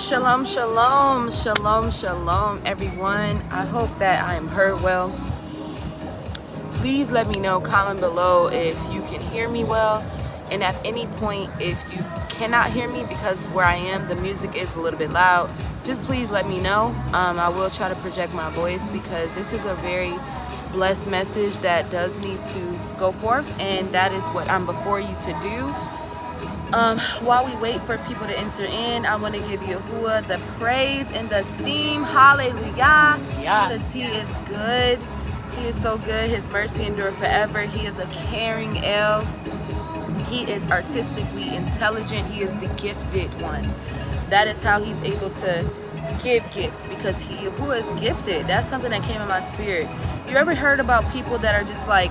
Shalom, shalom, shalom, shalom, everyone. I hope that I am heard well. Please let me know, comment below if you can hear me well. And at any point, if you cannot hear me because where I am, the music is a little bit loud, just please let me know. I will try to project my voice because this is a very blessed message that does need to go forth. And that is what I'm before you to do. While we wait for people to enter in, I want to give Yahuah the praise and the esteem. Hallelujah. Because he is good. He is so good. His mercy endure forever. He is a caring El. He is artistically intelligent. He is the gifted one. That is how he's able to give gifts, because Yahuah is gifted. That's something that came in my spirit. You ever heard about people that are just like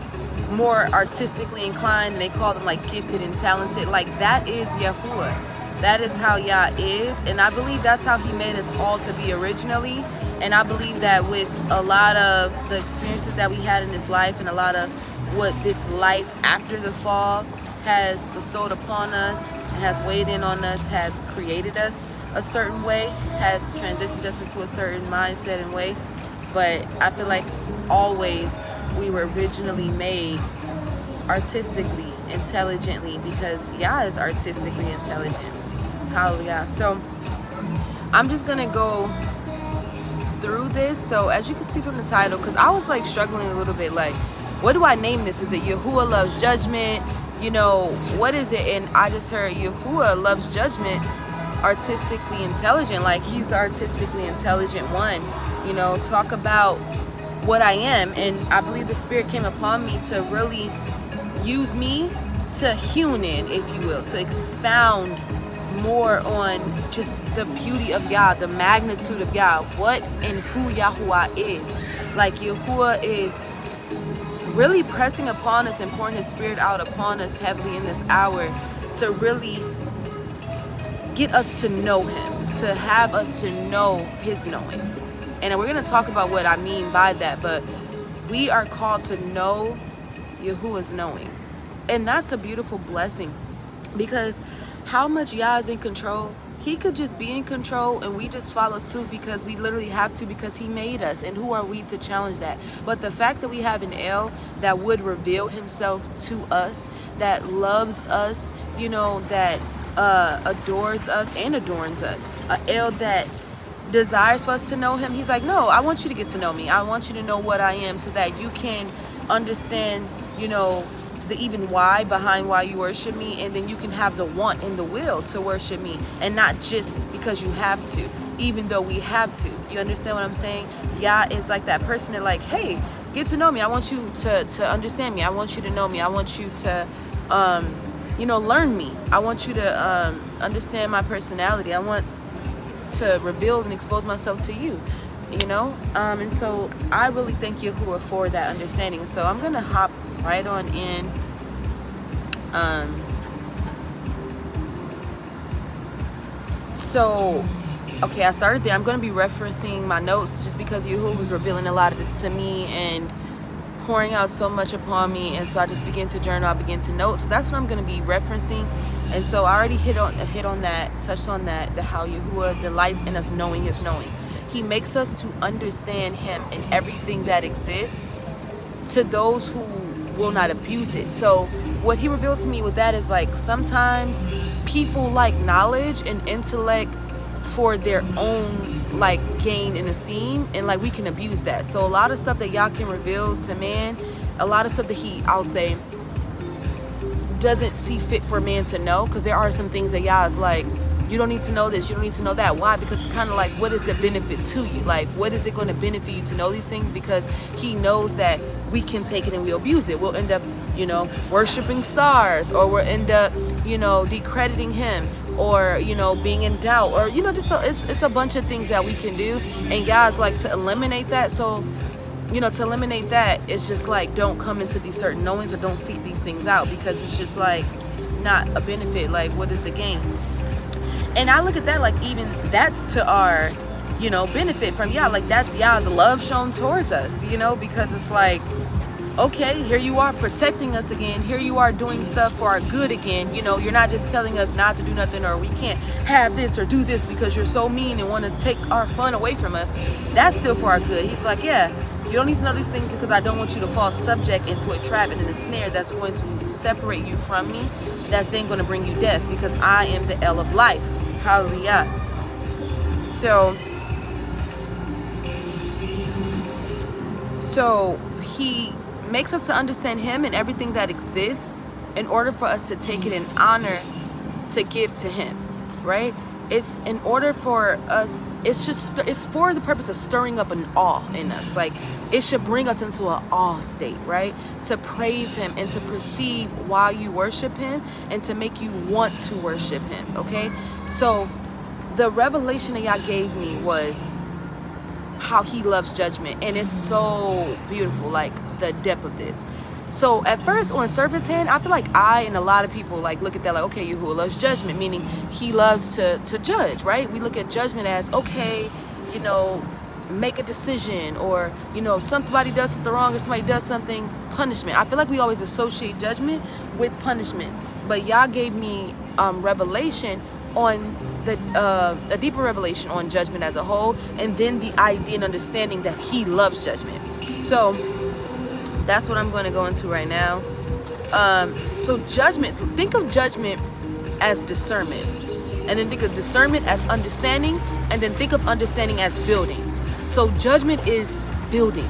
more artistically inclined and they call them like gifted and talented? Like, that is Yahuah. That is how Yah is, and I believe that's how he made us all to be originally. And I believe that with a lot of the experiences that we had in this life and a lot of what this life after the fall has bestowed upon us and has weighed in on us, has created us a certain way, has transitioned us into a certain mindset and way. But I feel like always we were originally made artistically, intelligently, because Yah is artistically intelligent. Hallelujah. So I'm just gonna go through this. So as you can see from the title, because I was like struggling a little bit, like, what do I name this? Is it Yahuah loves judgment? You know, what is it? And I just heard Yahuah loves judgment, artistically intelligent. Like, he's the artistically intelligent one. You know, talk about what I am. And I believe the Spirit came upon me to really use me to hewn in, if you will, to expound more on just the beauty of Yah, the magnitude of Yah, what and who Yahuah is. Like, Yahuah is really pressing upon us and pouring his Spirit out upon us heavily in this hour to really get us to know him, to have us to know his knowing. And we're going to talk about what I mean by that, but we are called to know Yahuah's knowing. And that's a beautiful blessing, because how much Yah is in control. He could just be in control and we just follow suit because we literally have to, because he made us, and who are we to challenge that? But the fact that we have an El that would reveal himself to us, that loves us, you know, that adores us and adorns us, an El that desires for us to know him. He's like, no, I want you to get to know me. I want you to know what I am, so that you can understand, you know, the even why behind why you worship me, and then you can have the want and the will to worship me, and not just because you have to, even though we have to. You understand what I'm saying? Yah is like that person that, like, hey, get to know me. I want you to understand me. I want you to know me. I want you to you know, learn me. I want you to understand my personality. I want to reveal and expose myself to you, you know. And so I really thank Yahuah for that understanding. So I'm gonna hop right on in. So okay, I started there. I'm going to be referencing my notes just because Yahuah was revealing a lot of this to me and pouring out so much upon me, and so I just began to journal, I began to note. So that's what I'm going to be referencing. And so I already hit on that, touched on that, the how Yahuah delights in us knowing his knowing. He makes us to understand him and everything that exists, to those who will not abuse it. So what he revealed to me with that is, like, sometimes people like knowledge and intellect for their own, like, gain and esteem, and like we can abuse that. So a lot of stuff that Yah can reveal to man, a lot of stuff that he, I'll say, doesn't see fit for man to know, because there are some things that Yah is like, you don't need to know this, you don't need to know that. Why? Because it's kind of like, what is the benefit to you? Like, what is it going to benefit you to know these things? Because he knows that we can take it and we'll abuse it. We'll end up, you know, worshiping stars, or we'll end up, you know, decrediting him, or, you know, being in doubt, or, you know, just it's a bunch of things that we can do. And God's like, to eliminate that. So, you know, to eliminate that, it's just like, don't come into these certain knowings, or don't seek these things out, because it's just like not a benefit. Like, what is the gain? And I look at that like, even that's to our, you know, benefit from Yah. Like, that's Yah's love shown towards us, you know, because it's like, okay, here you are protecting us again. Here you are doing stuff for our good again. You know, you're not just telling us not to do nothing, or we can't have this or do this because you're so mean and want to take our fun away from us. That's still for our good. He's like, yeah, you don't need to know these things because I don't want you to fall subject into a trap and in a snare that's going to separate you from me. That's then going to bring you death, because I am the L of life. Hallelujah. So he makes us to understand him and everything that exists in order for us to take it in honor to give to him, right? It's in order for us, it's for the purpose of stirring up an awe in us. Like, it should bring us into an awe state, right? To praise him and to perceive while you worship him and to make you want to worship him, okay? So the revelation that y'all gave me was how he loves judgment, and it's so beautiful, like the depth of this. So at first, on surface hand, I feel like I and a lot of people like look at that like, okay, Yahuah loves judgment, meaning he loves to judge, right? We look at judgment as, okay, you know, make a decision, or, you know, somebody does something wrong or somebody does something, punishment. I feel like we always associate judgment with punishment, but y'all gave me revelation on a deeper revelation on judgment as a whole, and then the idea and understanding that he loves judgment. So that's what I'm going to go into right now. So judgment, think of judgment as discernment, and then think of discernment as understanding, and then think of understanding as building. So judgment is building.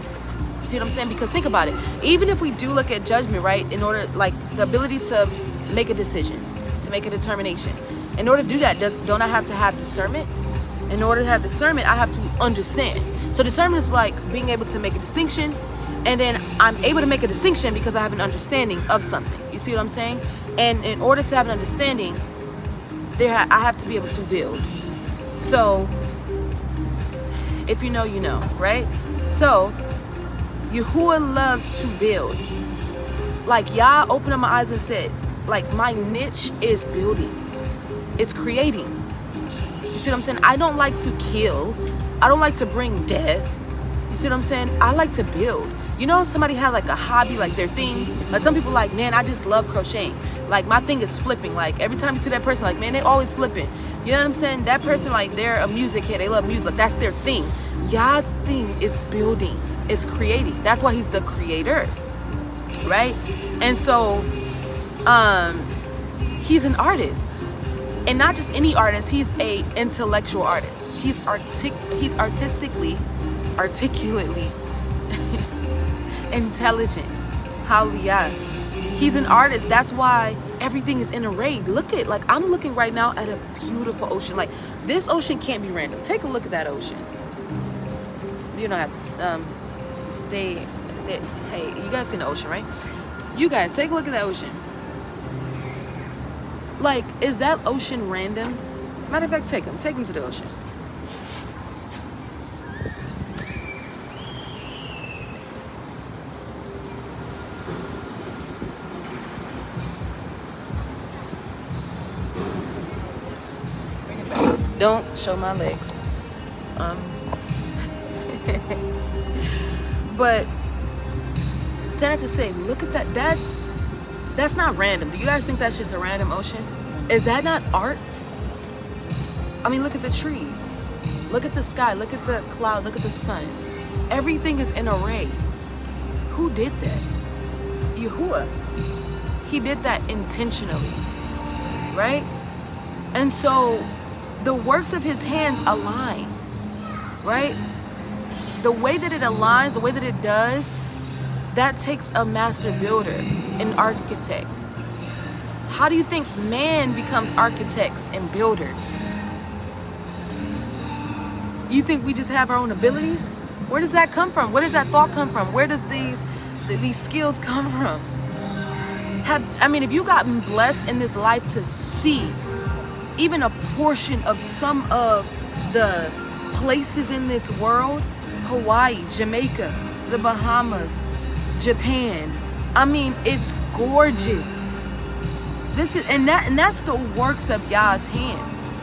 See what I'm saying? Because think about it, even if we do look at judgment, right, in order, like the ability to make a decision, to make a determination, in order to do that, don't I have to have discernment? In order to have discernment, I have to understand. So discernment is like being able to make a distinction, and then I'm able to make a distinction because I have an understanding of something. You see what I'm saying? And in order to have an understanding, I have to be able to build. So if you know, you know, right? So Yahuah loves to build. Like, y'all opened up my eyes and said, like, my niche is building. It's creating. You see what I'm saying? I don't like to kill. I don't like to bring death. You see what I'm saying? I like to build. You know, somebody had like a hobby, like their thing. Like some people like, man, I just love crocheting. Like my thing is flipping. Like every time you see that person, like, man, they always flipping. You know what I'm saying? That person, like, they're a music head. They love music. Like, that's their thing. Yah's thing is building. It's creating. That's why he's the creator, right? And so, he's an artist. And not just any artist, he's a intellectual artist. He's artistically, articulately intelligent. Hallelujah. He's an artist. That's why everything is in array. Look at, like, I'm looking right now at a beautiful ocean. Like, this ocean can't be random. Take a look at that ocean. You know, hey, you guys seen the ocean, right? You guys, take a look at that ocean. Like, is that ocean random? Matter of fact, take him to the ocean. Bring it back. Don't show my legs. But sad to say, look at that. That's not random. Do you guys think that's just a random ocean? Is that not art? I mean, look at the trees. Look at the sky. Look at the clouds. Look at the sun. Everything is in array. Who did that? Yahuah. He did that intentionally, right? And so the works of his hands align, right? The way that it aligns, the way that it does, that takes a master builder, an architect. How do you think man becomes architects and builders? You think we just have our own abilities? Where does that come from? Where does that thought come from? Where does these skills come from? If you gotten blessed in this life to see even a portion of some of the places in this world, Hawaii, Jamaica, the Bahamas, Japan. I mean, it's gorgeous. That's the works of God's hands.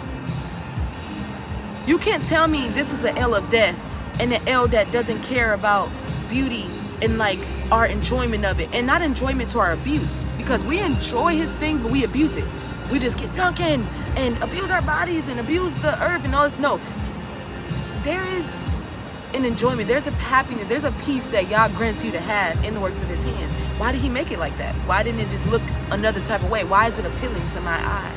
You can't tell me this is an L of death and an L that doesn't care about beauty and like our enjoyment of it, and not enjoyment to our abuse, because we enjoy his thing, but we abuse it. We just get drunk and abuse our bodies and abuse the earth and all this. No, there is an enjoyment, there's a happiness, there's a peace that Yah grants you to have in the works of his hands. Why did he make it like that? Why didn't it just look another type of way? Why is it appealing to my eye?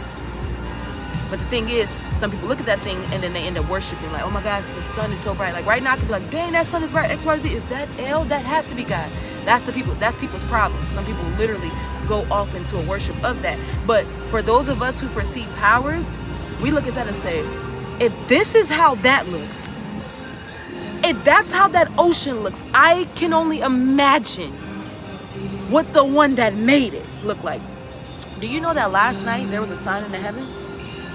But the thing is, some people look at that thing and then they end up worshiping, like, oh my gosh, the sun is so bright. Like right now I could be like, dang, that sun is bright, XYZ. Is that L? That has to be God. That's people's problems. Some people literally go off into a worship of that. But for those of us who perceive powers, we look at that and say, if this is how that looks, if that's how that ocean looks, I can only imagine what the one that made it looked like. Do you know that last night there was a sign in the heavens?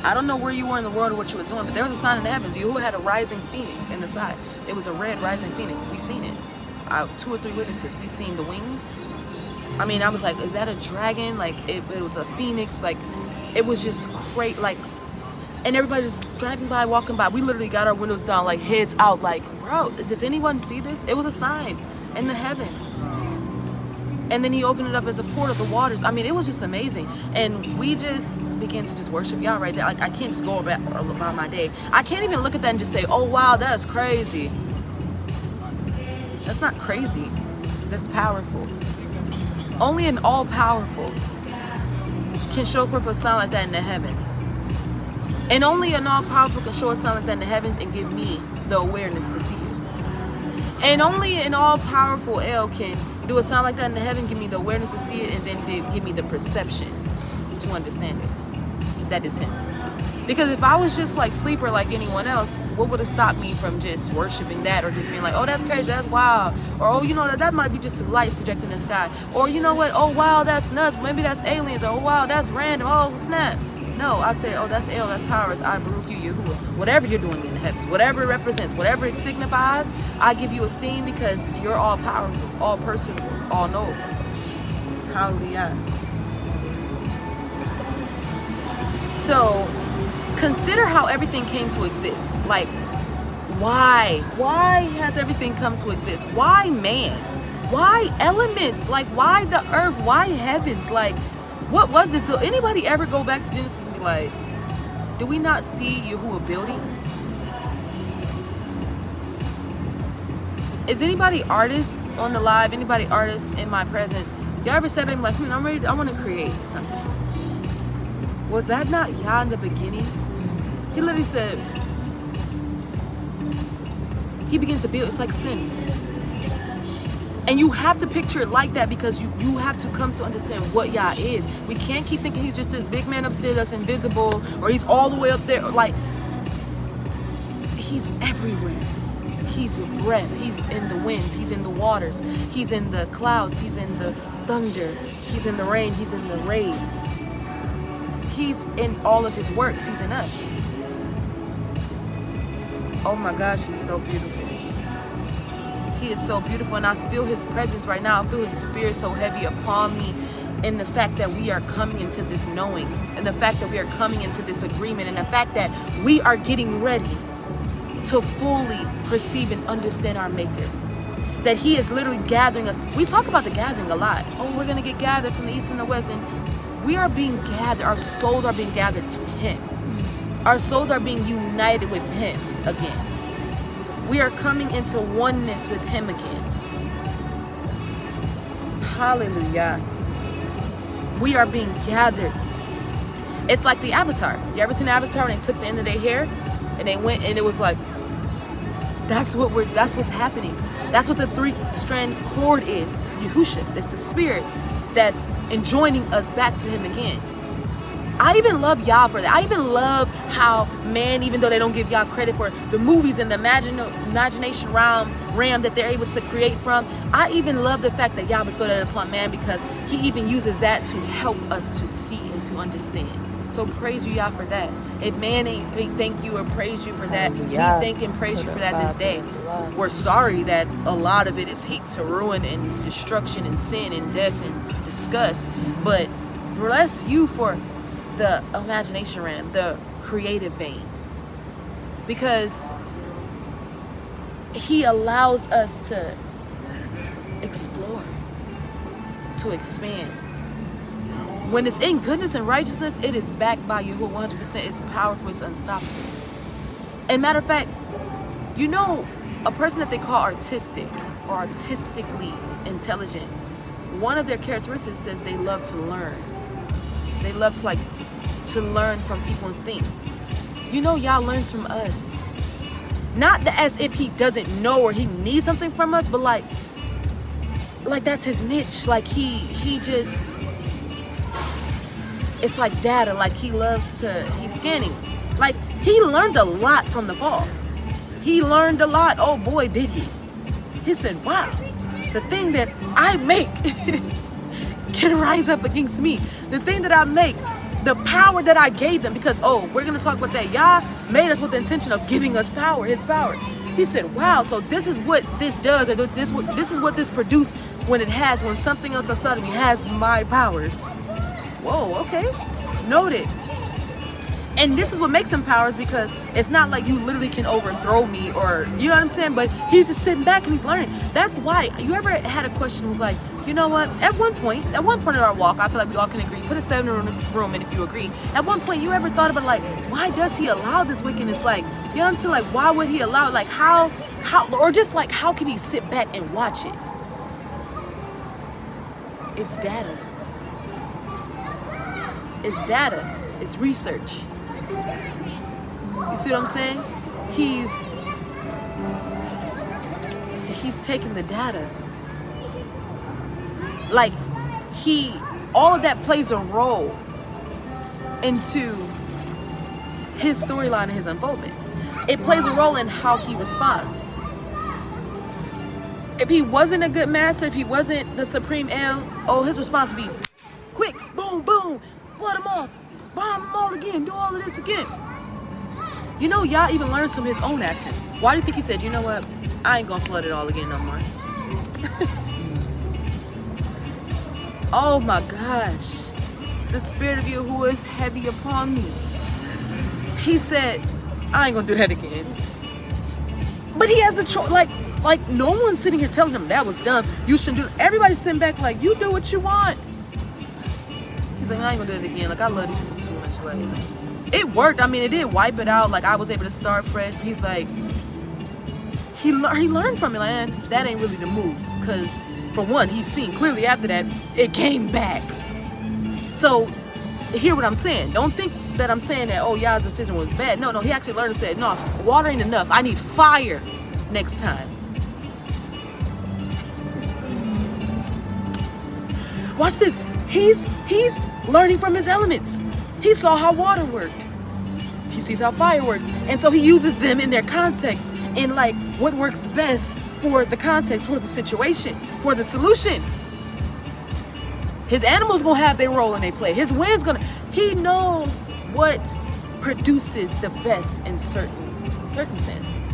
I don't know where you were in the world or what you were doing, but there was a sign in the heavens. Yahuah had a rising phoenix in the sky. It was a red rising phoenix. We seen it. 2 or 3 witnesses. We seen the wings. I mean, I was like, is that a dragon? Like, it was a phoenix. Like, it was just great. Like, and everybody just driving by, walking by. We literally got our windows down, like heads out, like, bro, does anyone see this? It was a sign in the heavens. And then he opened it up as a portal, the waters. I mean, it was just amazing. And we just began to just worship Yah right there. Like, I can't just go about my day. I can't even look at that and just say, oh, wow, that's crazy. That's not crazy. That's powerful. Only an all-powerful can show forth a sign like that in the heavens. And only an all-powerful can show a sign like that in the heavens and give me the awareness to see it. And only an all-powerful El can do a sign like that in the heaven, give me the awareness to see it, and then give me the perception to understand it. That is him. Because if I was just like sleeper like anyone else, what would have stopped me from just worshiping that, or just being like, oh, that's crazy, that's wild, or oh, you know, that might be just some lights projecting in the sky, or you know what, oh wow, that's nuts, maybe that's aliens, or oh wow, that's random, oh snap. No, I say, oh, that's El, that's powers, I Baruch you, Yahuah. Whatever you're doing in the heavens, whatever it represents, whatever it signifies, I give you esteem because you're all powerful, all personal, all knowable. Hallelujah. So, consider how everything came to exist. Like, why? Why has everything come to exist? Why man? Why elements? Like, why the earth? Why heavens? Like, what was this? So anybody ever go back to Genesis and be like, do we not see Yahuah building? Is anybody artists on the live? Anybody artists in my presence? Y'all ever said, like, I'm ready, I want to create something. Was that not Yah in the beginning? He literally said, he began to build. It's like Sims. And you have to picture it like that because you have to come to understand what Yah is. We can't keep thinking he's just this big man upstairs that's invisible, or he's all the way up there. Like, he's everywhere. He's breath. He's in the winds. He's in the waters. He's in the clouds. He's in the thunder. He's in the rain. He's in the rays. He's in all of his works. He's in us. Oh my gosh, he's so beautiful. He is so beautiful, and I feel his presence right now. I feel his spirit so heavy upon me, in the fact that we are coming into this knowing, and the fact that we are coming into this agreement, and the fact that we are getting ready to fully perceive and understand our Maker. That he is literally gathering us. We talk about the gathering a lot. Oh, we're going to get gathered from the east and the west, and we are being gathered. Our souls are being gathered to him. Our souls are being united with him again. We are coming into oneness with him again. Hallelujah. We are being gathered. It's like the Avatar. You ever seen the Avatar when they took the end of their hair and they went, and it was like, that's what's happening. That's what the 3-strand cord is. Yahushua. It's the spirit that's enjoining us back to him again. I even love Yah for that. I even love how man, even though they don't give Yah credit for the movies and the imagination realm that they're able to create from, I even love the fact that Yah bestowed that upon man, because he even uses that to help us to see and to understand. So praise you, Yah, for that. If man ain't thank you or praise you for that, we thank and praise you for that this day. We're sorry that a lot of it is heaped to ruin and destruction and sin and death and disgust, but bless you for the imagination realm, the creative vein, because he allows us to explore. to expand. When it's in goodness and righteousness, it is backed by Yahuah 100%. It's powerful, it's unstoppable. And matter of fact, you know, a person that they call artistic or artistically intelligent, one of their characteristics says they love to learn. They love to learn from people and things. You know, Yah learns from us. Not that as if he doesn't know or he needs something from us, but like that's his niche. Like he just, it's like data. Like he's scanning. Like he learned a lot from the fall. He learned a lot. Oh boy, did he. He said, wow, the thing that I make can rise up against me. The thing that I make, the power that I gave them, because, oh, we're going to talk about that. Yah made us with the intention of giving us power, his power. He said, wow, so this is what this does, or this is what this produced when something else outside of me has my powers. Whoa, okay, noted. And this is what makes him powers, because it's not like you literally can overthrow me, or, you know what I'm saying? But he's just sitting back and he's learning. That's why, you ever had a question was like, you know what, at one point in our walk, I feel like we all can agree, put a 7 in the room, and if you agree, at one point you ever thought about like, why does he allow this wickedness? Like, you know what I'm saying? Like, why would he allow it? Like, how, or just like, how can he sit back and watch it? It's data. It's data. It's research. You see what I'm saying? He's taking the data. Like, all of that plays a role into his storyline and his unfoldment. It plays a role in how he responds. If he wasn't a good master, if he wasn't the supreme El, his response would be quick, boom, boom, flood them all, bomb them all again, do all of this again. You know, Yah even learns from his own actions. Why do you think he said, you know what, I ain't gonna flood it all again no more? Oh my gosh, the spirit of Yahuah is heavy upon me. He said, I ain't gonna do that again. But he has the choice. Like no one's sitting here telling him that was dumb, you shouldn't do it. Everybody's sitting back like, you do what you want. He's like, I ain't gonna do it again. Like, I love these people too much. Like, it worked. I mean, it did wipe it out. Like, I was able to start fresh. But he's like, he learned from it. Like, man, that ain't really the move. Because for one, he's seen clearly after that, it came back. So, hear what I'm saying. Don't think that I'm saying that, oh, Yah's decision was bad. No, he actually learned and said, no, water ain't enough. I need fire next time. Watch this. He's learning from his elements. He saw how water worked. He sees how fire works. And so he uses them in their context, in like what works best for the context, for the situation, for the solution. His animals gonna have their role and they play. His wind's gonna, he knows what produces the best in certain circumstances.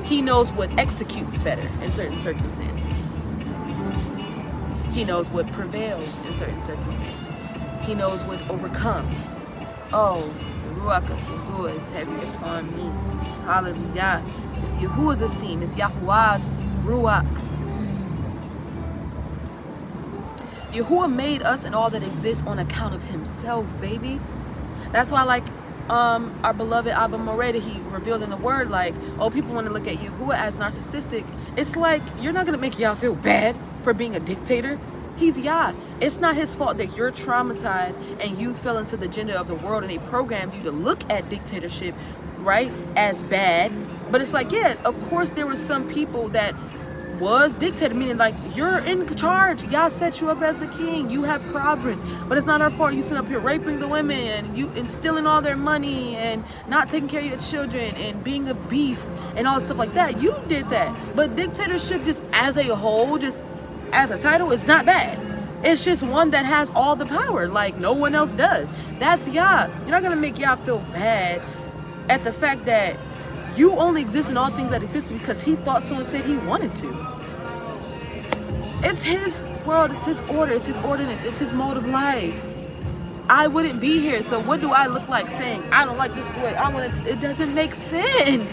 He knows what executes better in certain circumstances. He knows what prevails in certain circumstances. He knows what overcomes. Oh, the Ruach of Yahuah is heavy upon me. Hallelujah. It's Yahuah's esteem. It's Yahuah's Ruach. Yahuah made us and all that exists on account of himself, baby. That's why, like, our beloved Abba Moreda, he revealed in the word, like, oh, people want to look at Yahuah as narcissistic. It's like, you're not going to make Yah feel bad for being a dictator. He's Yah. It's not his fault that you're traumatized and you fell into the agenda of the world and they programmed you to look at dictatorship, right, as bad. But it's like, yeah, of course there were some people that was dictated, meaning like, you're in charge. Yah set you up as the king. You have providence. But it's not our fault. You sit up here raping the women and stealing all their money and not taking care of your children and being a beast and all stuff like that. You did that. But dictatorship just as a whole, just as a title, it's not bad. It's just one that has all the power like no one else does. That's Yah. You're not going to make Yah feel bad at the fact that you only exist in all things that exist because he thought someone said he wanted to. It's his world, it's his order, it's his ordinance, it's his mode of life. I wouldn't be here, so what do I look like saying, I don't like this way, I want to, it doesn't make sense.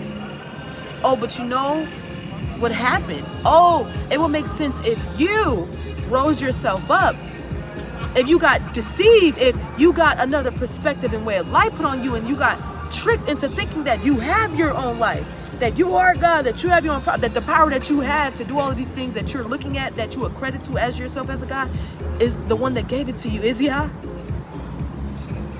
Oh, but you know, would happen. Oh, it would make sense if you rose yourself up, if you got deceived, if you got another perspective and way of life put on you, and you got tricked into thinking that you have your own life, that you are God, that you have your own power, that the power that you have to do all of these things that you're looking at, that you accredit to as yourself as a God, is the one that gave it to you. Is Yah?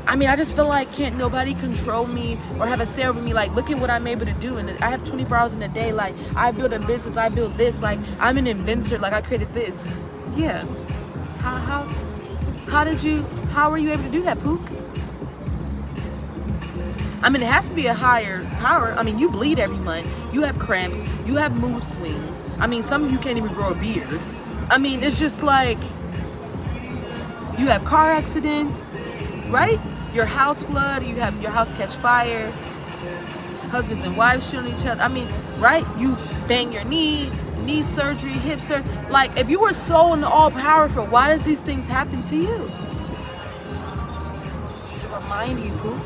I mean, I just feel like can't nobody control me or have a say over me. Like, look at what I'm able to do. And I have 24 hours in a day. Like, I build a business. I build this. Like, I'm an inventor. Like, I created this. Yeah. How were you able to do that, Pook? I mean, it has to be a higher power. I mean, you bleed every month. You have cramps. You have mood swings. I mean, some of you can't even grow a beard. I mean, it's just like, you have car accidents, right? Your house flood, you have your house catch fire, husbands and wives shooting each other. I mean, right? You bang your knee surgery, hip surgery. Like, if you were so in the all powerful, why does these things happen to you? To remind you, Pook.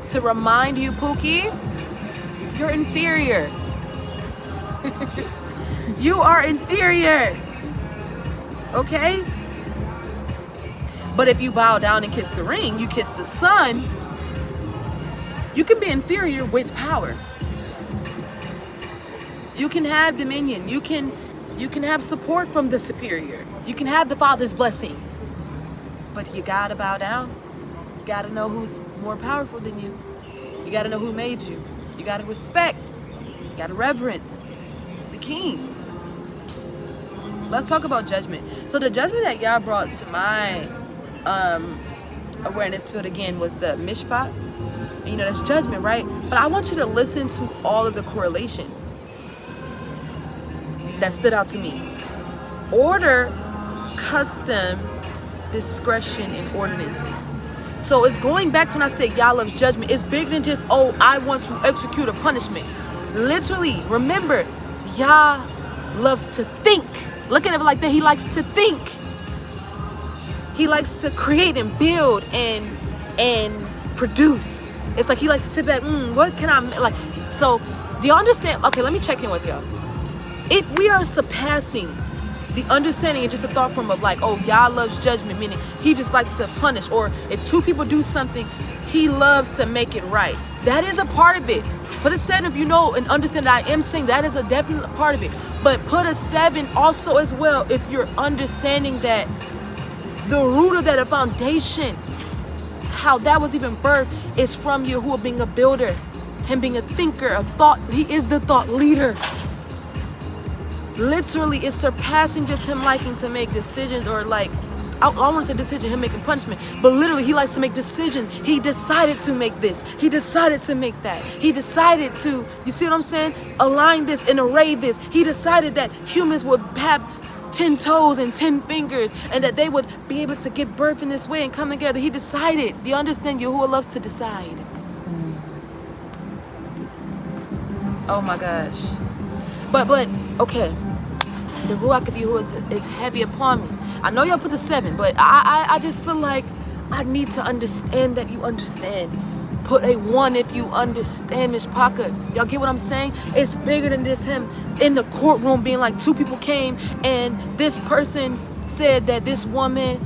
To remind you, Pookie, you're inferior. You are inferior. Okay? But if you bow down and kiss the ring, you kiss the sun, you can be inferior with power. You can have dominion. You can have support from the superior. You can have the Father's blessing. But you gotta bow down. You gotta know who's more powerful than you. You gotta know who made you. You gotta respect. You gotta reverence the King. Let's talk about judgment. So the judgment that Yah brought to my awareness field again was the mishpat. And, you know, that's judgment, right? But I want you to listen to all of the correlations that stood out to me. Order, custom, discretion, and ordinances. So it's going back to when I said Yah loves judgment. It's bigger than just, oh, I want to execute a punishment. Literally, remember, Yah loves to think. Look at it like that. He likes to think. He likes to create and build and produce. It's like he likes to sit back, what can I, like, so do you understand? Okay, let me check in with y'all. If we are surpassing the understanding and just the thought form of like, oh, Yah loves judgment, meaning he just likes to punish, or if two people do something, he loves to make it right. That is a part of it. Put a 7 if you know and understand that I am saying that is a definite part of it. But put a 7 also as well if you're understanding that the root of that, a foundation, how that was even birthed, is from Yahuah being a builder, him being a thinker, a thought. He is the thought leader. Literally, it's surpassing just him liking to make decisions, or like, I want to say decision, him making punishment, but literally he likes to make decisions. He decided to make this. He decided to make that. He decided to, you see what I'm saying? Align this and array this. He decided that humans would have 10 toes and 10 fingers, and that they would be able to give birth in this way and come together. He decided. Do you understand? Yahuah loves to decide. Oh my gosh. But okay. The Ruach of Yahuah is heavy upon me. I know y'all put the 7, but I just feel like I need to understand that you understand. Put a 1 if you understand, Mishpaka. Y'all get what I'm saying? It's bigger than just him in the courtroom being like, 2 people came and this person said that this woman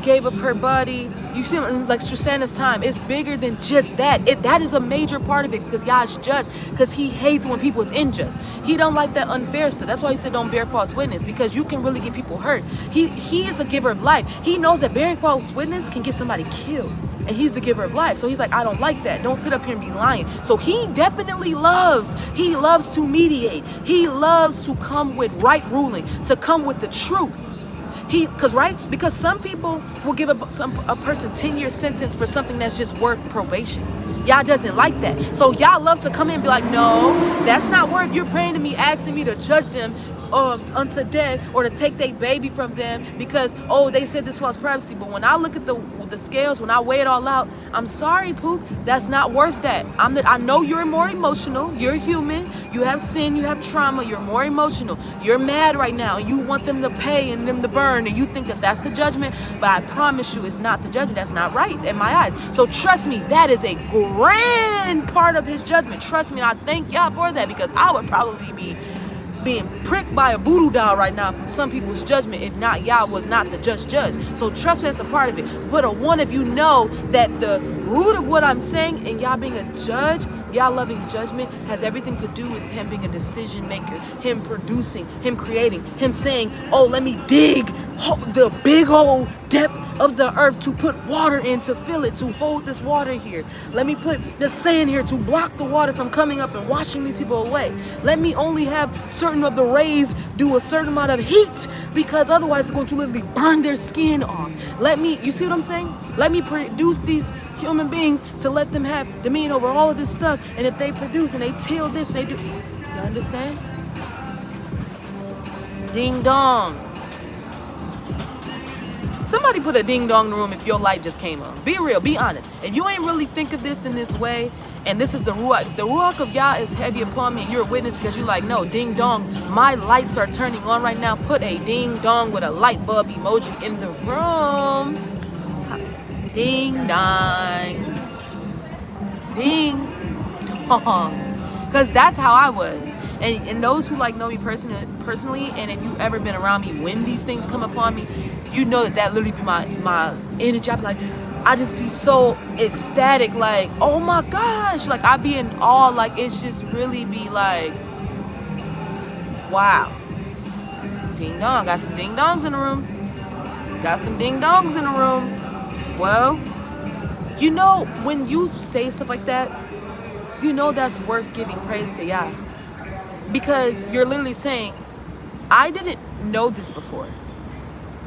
gave up her body. You see, like Susanna's time. It's bigger than just that. That is a major part of it, because Yah is just, because he hates when people is unjust. He don't like that unfair stuff. That's why he said don't bear false witness, because you can really get people hurt. He is a giver of life. He knows that bearing false witness can get somebody killed. And he's the giver of life. So he's like, I don't like that. Don't sit up here and be lying. So he definitely loves. He loves to mediate. He loves to come with right ruling, to come with the truth. Because some people will give a person 10-year sentence for something that's just worth probation. Yah doesn't like that. So Yah loves to come in and be like, no, that's not worth. You're praying to me, asking me to judge them. unto death, or to take their baby from them because, oh, they said this was privacy. But when I look at the scales, when I weigh it all out, I'm sorry, Pook, that's not worth that. I know you're more emotional. You're human. You have sin. You have trauma. You're more emotional. You're mad right now. You want them to pay and them to burn, and you think that that's the judgment. But I promise you, it's not the judgment. That's not right in my eyes. So trust me, that is a grand part of his judgment. Trust me, and I thank y'all for that, because I would probably be being pricked by a voodoo doll right now from some people's judgment if not y'all was not the judge. So trust me, that's a part of it. But one of you know that the root of what I'm saying and y'all being a judge, y'all loving judgment, has everything to do with him being a decision maker, him producing, him creating, him saying, oh, let me dig the big old depth of the earth to put water in, to fill it, to hold this water here. Let me put the sand here to block the water from coming up and washing these people away. Let me only have certain of the rays do a certain amount of heat, because otherwise it's going to literally burn their skin off. You see what I'm saying? Let me produce these human beings to let them have dominion over all of this stuff. And if they produce and they till this, they do. You understand? Ding dong. Somebody put a ding dong in the room if your light just came on. Be real, be honest. If you ain't really think of this in this way, and this is the Ruach of Yah is heavy upon me, and you're a witness because you're like, no, ding dong, my lights are turning on right now. Put a ding dong with a light bulb emoji in the room. Ding dong. Ding dong. Because that's how I was. And those who like know me personally, and if you've ever been around me when these things come upon me, you know that literally be my energy. I be like, I just be so ecstatic, like, oh my gosh, like I be in awe, like it's just really be like, wow. Ding dong, got some ding dongs in the room. Got some ding dongs in the room. Well, you know, when you say stuff like that, you know that's worth giving praise to Yah. Because you're literally saying, I didn't know this before.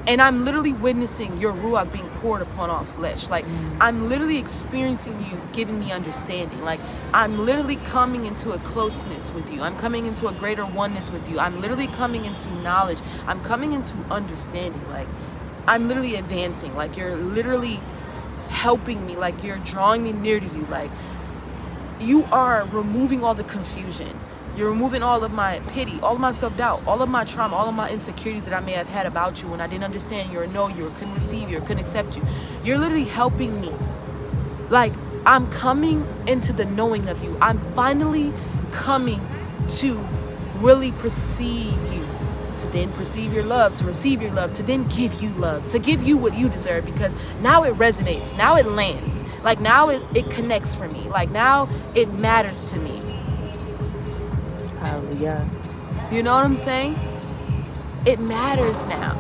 And I'm literally witnessing your Ruach being poured upon all flesh. Like, I'm literally experiencing you giving me understanding. Like, I'm literally coming into a closeness with you. I'm coming into a greater oneness with you. I'm literally coming into knowledge. I'm coming into understanding. Like, I'm literally advancing. Like, you're literally helping me. Like, you're drawing me near to you. Like, you are removing all the confusion. You're removing all of my pity, all of my self-doubt, all of my trauma, all of my insecurities that I may have had about you when I didn't understand you or know you or couldn't receive you or couldn't accept you. You're literally helping me. Like, I'm coming into the knowing of you. I'm finally coming to really perceive you, to then perceive your love, to receive your love, to then give you love, to give you what you deserve, because now it resonates, now it lands. Like, now it connects for me. Like, now it matters to me. Hallelujah. You know what I'm saying? It matters now.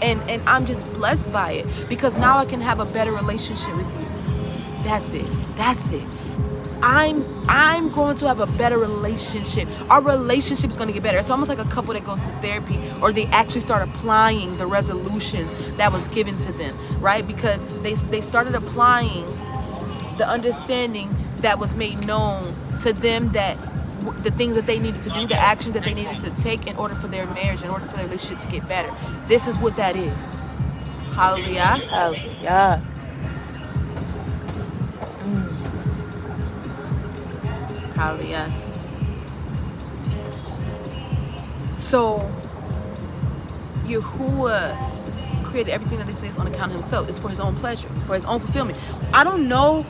And I'm just blessed by it, because now I can have a better relationship with you. That's it. That's it. I'm going to have a better relationship. Our relationship is going to get better. It's almost like a couple that goes to therapy, or they actually start applying the resolutions that was given to them, right? Because they started applying the understanding that was made known to them, that the things that they needed to do, the actions that they needed to take in order for their marriage, in order for their relationship to get better. This is what that is. Hallelujah. Hallelujah. Hallelujah. So, Yahuah created everything that exists on account of himself. It's for his own pleasure, for his own fulfillment. I don't know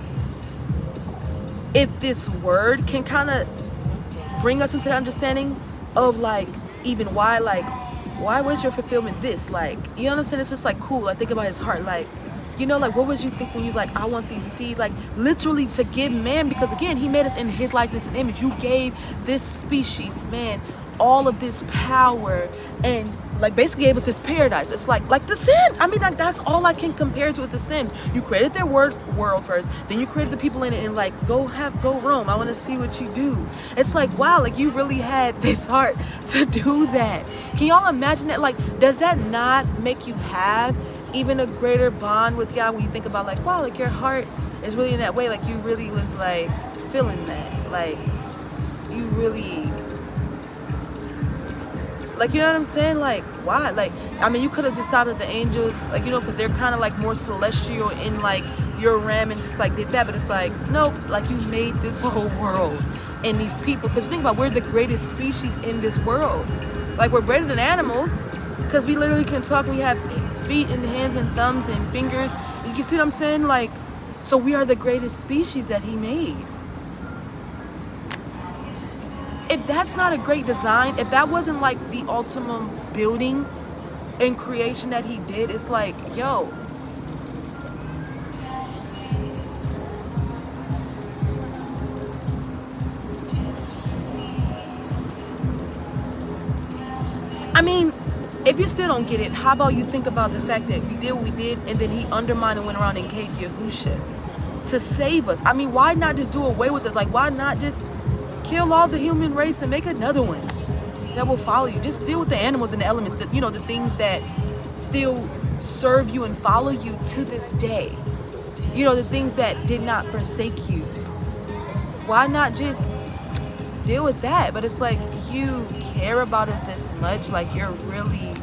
if this word can kind of bring us into the understanding of, like, even why was your fulfillment this? Like, you understand? It's just like cool. I think about his heart, like, you know, like, what was you think when you was like, I want these seeds, like, literally to give man, because again, he made us in his likeness and image. You gave this species, man, all of this power, and like basically gave us this paradise. It's like the Sims. I mean, like, that's all I can compare to is the Sims. You created their world first, then you created the people in it, and like, go roam. I want to see what you do. It's like, wow, like, you really had this heart to do that. Can y'all imagine that? Like, does that not make you have even a greater bond with God when you think about, like, wow, like, your heart is really in that way? Like, you really was like feeling that, like, you really Like, you know what I'm saying? Like, why? Like, I mean, you could have just stopped at the angels, like, you know, because they're kind of like more celestial in like your realm and just like did that. But it's like, nope, like you made this whole world and these people. Because think about, we're the greatest species in this world. Like, we're greater than animals because we literally can talk. We have feet and hands and thumbs and fingers. You see what I'm saying? Like, so we are the greatest species that he made. If that's not a great design, if that wasn't like the ultimate building and creation that he did, it's like, yo. I mean, if you still don't get it, how about you think about the fact that we did what we did, and then he undermined and went around and gave Yahuah to save us. I mean, why not just do away with us? Like, why not just kill all the human race and make another one that will follow you? Just deal with the animals and the elements, that, you know, the things that still serve you and follow you to this day. You know, the things that did not forsake you. Why not just deal with that? But it's like, you care about us this much, like you're really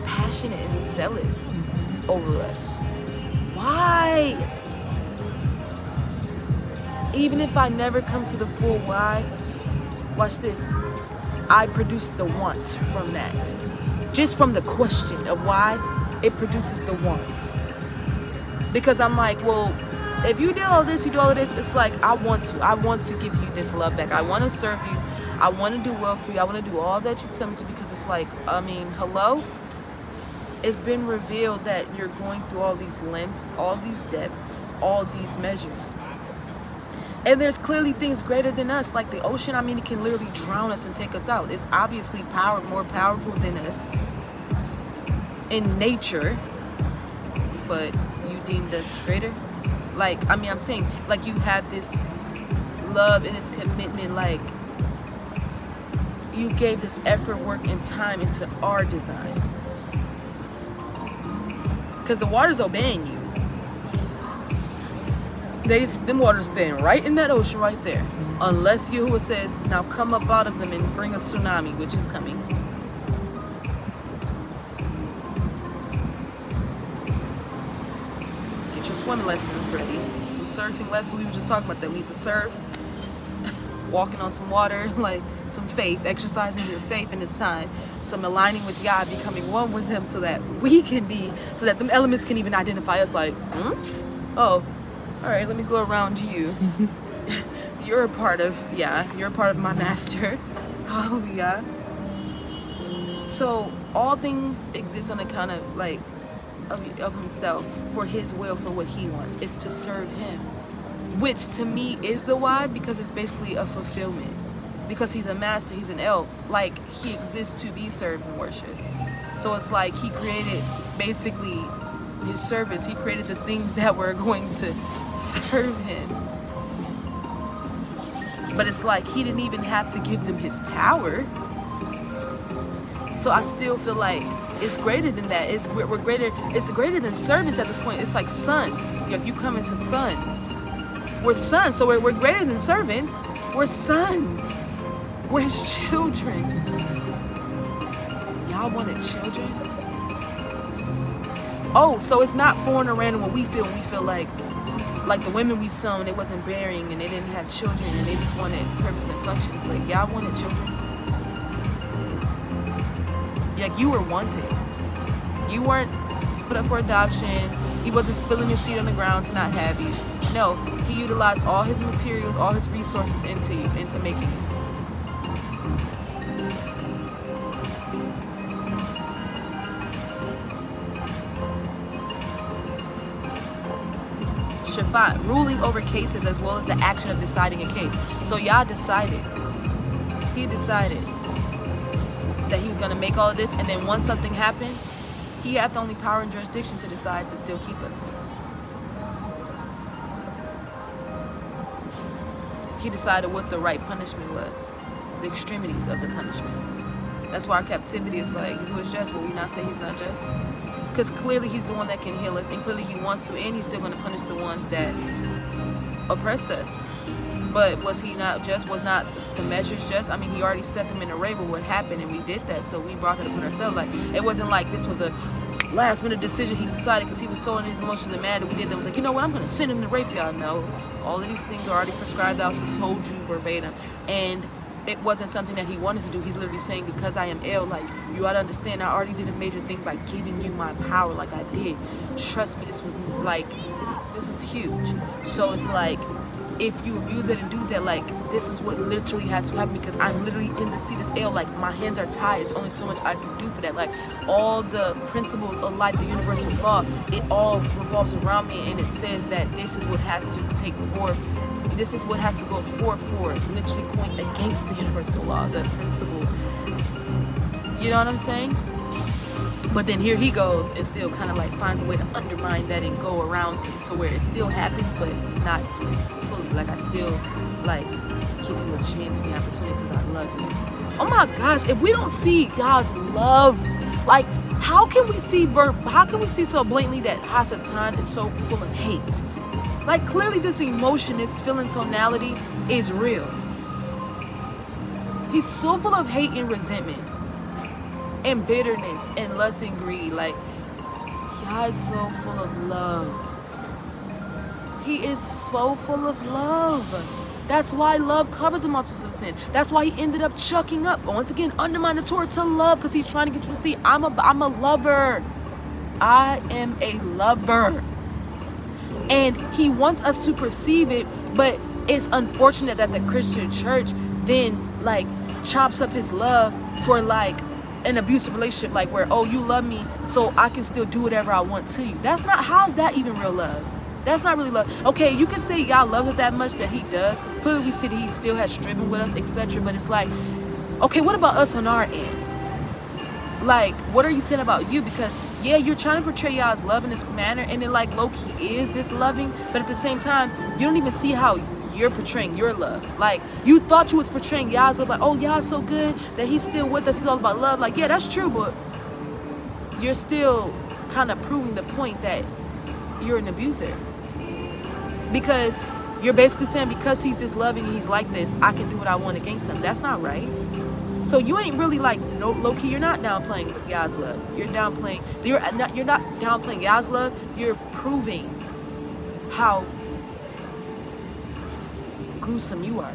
passionate and zealous over us. Why? Even if I never come to the full why, watch this, I produce the want from that. Just from the question of why, it produces the want. Because I'm like, well, if you do all this, you do all of this, it's like, I want to give you this love back. I want to serve you. I want to do well for you. I want to do all that you tell me to, because it's like, I mean, hello? It's been revealed that you're going through all these lengths, all these depths, all these measures. And there's clearly things greater than us, like the ocean. I mean, it can literally drown us and take us out. It's obviously more powerful than us in nature, but you deemed us greater. Like, I mean, I'm saying, like, you have this love and this commitment, like, you gave this effort, work, and time into our design. Because the water's obeying you. Them waters staying right in that ocean right there. Unless Yahuah says, now come up out of them and bring a tsunami, which is coming. Get your swim lessons ready. Some surfing lessons. We were just talking about that. We need to surf. Walking on some water, like some faith, exercising your faith in this time, some aligning with God, becoming one with Him, so that we can be, so that them elements can even identify us. Like, oh, all right, let me go around you. You're a part of, you're a part of my master. Hallelujah. So all things exist on account of, like, of Himself, for His will, for what He wants, is to serve Him. Which to me is the why, because it's basically a fulfillment. Because He's a master, He's an El. Like, He exists to be served and worshiped. So it's like He created basically His servants. He created the things that were going to serve Him. But it's like He didn't even have to give them His power. So I still feel like it's greater than that. We're greater. It's greater than servants at this point. It's like sons. You come into sons. We're sons, so we're greater than servants. We're sons. We're His children. Y'all wanted children? Oh, so it's not foreign or random what we feel when we feel like the women we sown, it wasn't bearing and they didn't have children and they just wanted purpose and function. It's like, y'all wanted children. Like, you were wanted. You weren't put up for adoption. He wasn't spilling your seed on the ground to not have you. No, He utilized all His materials, all His resources into you, into making you. Shafat, ruling over cases as well as the action of deciding a case. So Yah decided. He decided that He was going to make all of this, and then once something happened, He had the only power and jurisdiction to decide to still keep us. He decided what the right punishment was, the extremities of the punishment. That's why our captivity is like, who is just? Will we not say He's not just? Because clearly He's the one that can heal us, and clearly He wants to, and He's still going to punish the ones that oppressed us. But was he not just? Was not the measures just? I mean, he already set them in array with what happened, and we did that, so we brought it upon ourselves. Like, it wasn't like this was a last minute decision he decided because he was so in his emotions and mad that we did that. Was like, you know what, I'm gonna send him to rape y'all. No, all of these things are already prescribed out. He told you verbatim, and it wasn't something that he wanted to do. He's literally saying, because I am ill, like, you ought to understand, I already did a major thing by giving you my power, like I did. Trust me, this was like, this is huge. So it's like, if you abuse it and do that, like, this is what literally has to happen, because I'm literally in the seat of ill. Like, my hands are tied. There's only so much I can do for that. Like, all the principle of life, the universal law, it all revolves around me, and it says that this is what has to take forth. This is what has to go forth for literally going against the universal law, the principle. You know what I'm saying? But then here he goes and still kind of like finds a way to undermine that and go around to where it still happens, but not fully. Like, I still like give you a chance and the opportunity because I love you. Oh my gosh, if we don't see God's love, like, how can we see so blatantly that Hasatan is so full of hate? Like, clearly this emotion, this feeling tonality is real. He's so full of hate and resentment and bitterness and lust and greed. Like, God is so full of love. He is so full of love. That's why love covers a multitude of sin. That's why he ended up chucking up, once again, undermine the Torah to love, because he's trying to get you to see, I'm a lover. I am a lover. And he wants us to perceive it, but it's unfortunate that the Christian church then, like, chops up his love for, like, an abusive relationship, like, where, oh, you love me, so I can still do whatever I want to you. That's not, how's that even real love? That's not really love. Okay, you can say God loves it that much, that he does, because clearly we see that he still has striven with us, etc. But it's like, okay, what about us on our end? Like, what are you saying about you? Because, yeah, you're trying to portray Yah's love in this manner, and it, like, low-key is this loving, but at the same time, you don't even see how you're portraying your love. Like, you thought you was portraying Yah's love, like, oh, Yah's so good that he's still with us, he's all about love. Like, yeah, that's true, but you're still kind of proving the point that you're an abuser. Because you're basically saying, because he's this loving and he's like this, I can do what I want against him. That's not right. So you ain't really, like, no, low-key, you're not downplaying Yah's love. You're not downplaying Yah's love. You're proving how gruesome you are.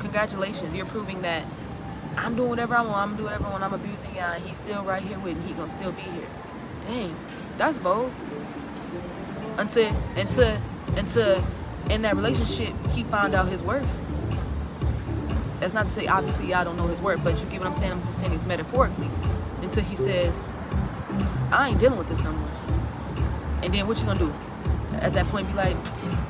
Congratulations, you're proving that I'm doing whatever I want, I'm doing whatever I want, I'm abusing Yah, and he's still right here with me, he's gonna still be here. Dang, that's bold. Until in that relationship, he found out his worth. That's not to say, obviously, Yah don't know his worth, but you get what I'm saying? I'm just saying this metaphorically. Until he says, I ain't dealing with this no more. And then what you gonna do? At that point, be like,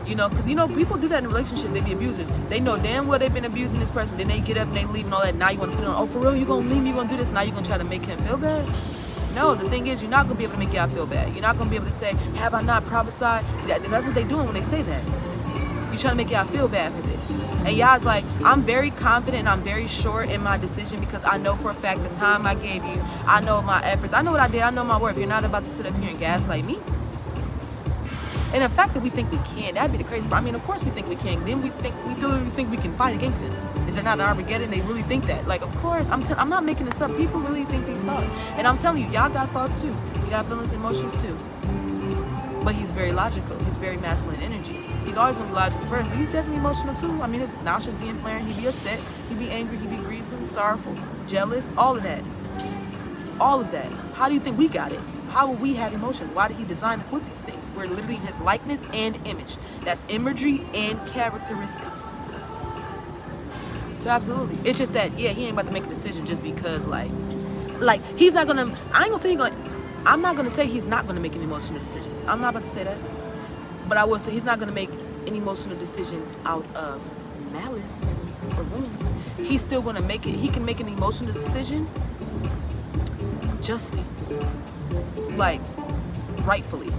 you know, because, you know, people do that in a relationship. They be abusers. They know damn well they've been abusing this person. Then they get up and they leave and all that. Now you want to put it on, oh, for real, you gonna leave me, you gonna do this? Now you gonna try to make him feel bad? No, the thing is, you're not gonna be able to make Yah feel bad. You're not gonna be able to say, have I not prophesied? That's what they're doing when they say that. You're trying to make Yah feel bad for this. And Yah's like, I'm very confident and I'm very sure in my decision, because I know for a fact the time I gave you, I know my efforts, I know what I did, I know my worth. You're not about to sit up here and gaslight me. And the fact that we think we can, that'd be the crazy part. I mean, of course we think we can. Then we literally think we can fight against it. Is there not an Armageddon? They really think that. Like, of course, I'm not making this up. People really think these thoughts. And I'm telling you, y'all got thoughts too. You got feelings and emotions too. But he's very logical. He's very masculine energy. He's always going to be logical first, but he's definitely emotional too. I mean, his nauseous being flaring. He'd be upset. He'd be angry. He'd be grieving, sorrowful, jealous, all of that. All of that. How do you think we got it? How will we have emotions? Why did he design us with these things? We're literally his likeness and image. That's imagery and characteristics. So absolutely. It's just that, yeah, he ain't about to make a decision just because, like he's not gonna, I'm not gonna say he's not gonna make an emotional decision. I'm not about to say that. But I will say he's not gonna make an emotional decision out of malice or wounds. He's still gonna make it, he can make an emotional decision justly. Like, rightfully.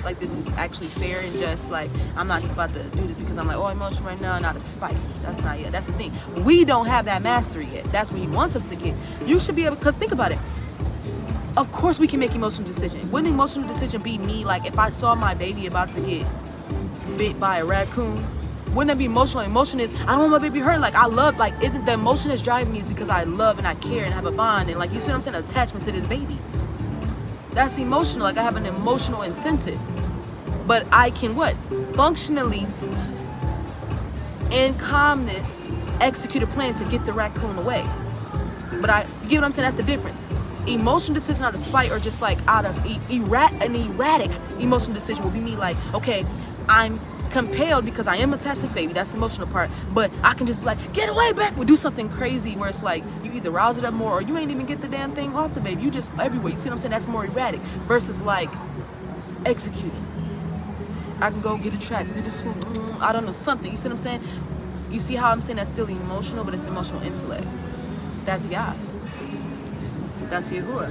Like, this is actually fair and just. Like, I'm not just about to do this because I'm like, oh, emotional right now, not a spite. That's not yet. That's the thing. We don't have that mastery yet. That's what he wants us to get. You should be able, because think about it. Of course we can make emotional decisions. Wouldn't an emotional decision be me, like if I saw my baby about to get bit by a raccoon? Wouldn't that be emotional? Emotion is, I don't want my baby hurt. Like I love, like isn't the emotion that's driving me is because I love and I care and have a bond and like, you see what I'm saying, attachment to this baby. That's emotional. Like I have an emotional incentive. But I can what? Functionally, in calmness, execute a plan to get the raccoon away. But you get what I'm saying? That's the difference. Emotional decision out of spite or just like out of an erratic emotional decision will be me like, okay, I'm compelled because I am attached to the baby. That's the emotional part. But I can just be like, get away back. We'll do something crazy where it's like you either rouse it up more or you ain't even get the damn thing off the baby. You just everywhere. You see what I'm saying? That's more erratic versus like executing. I can go get a trap, get this food, I don't know, something. You see what I'm saying? You see how I'm saying that's still emotional, but it's emotional intellect. That's Yah. That's Yahuah.